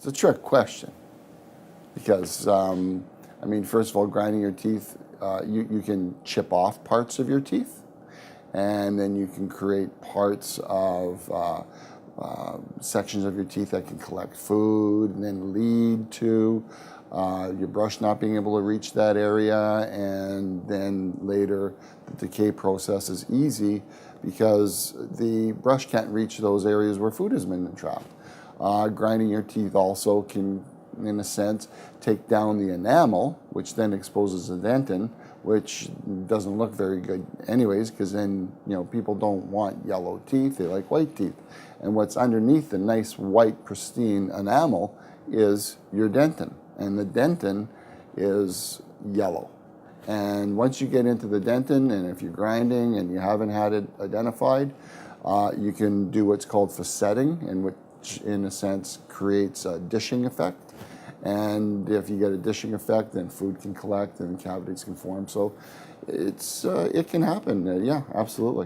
It's a trick question because, first of all, grinding your teeth, you can chip off parts of your teeth, and then you can create parts of sections of your teeth that can collect food and then lead to your brush not being able to reach that area, and then later the decay process is easy because the brush can't reach those areas where food has been trapped. Grinding your teeth also can, in a sense, take down the enamel, which then exposes the dentin, which doesn't look very good anyways, because then, people don't want yellow teeth, they like white teeth. And what's underneath the nice white pristine enamel is your dentin, and the dentin is yellow. And once you get into the dentin, and if you're grinding and you haven't had it identified, you can do what's called facetting, and which in a sense creates a dishing effect. And if you get a dishing effect, then food can collect and cavities can form. So it can happen. Yeah, absolutely.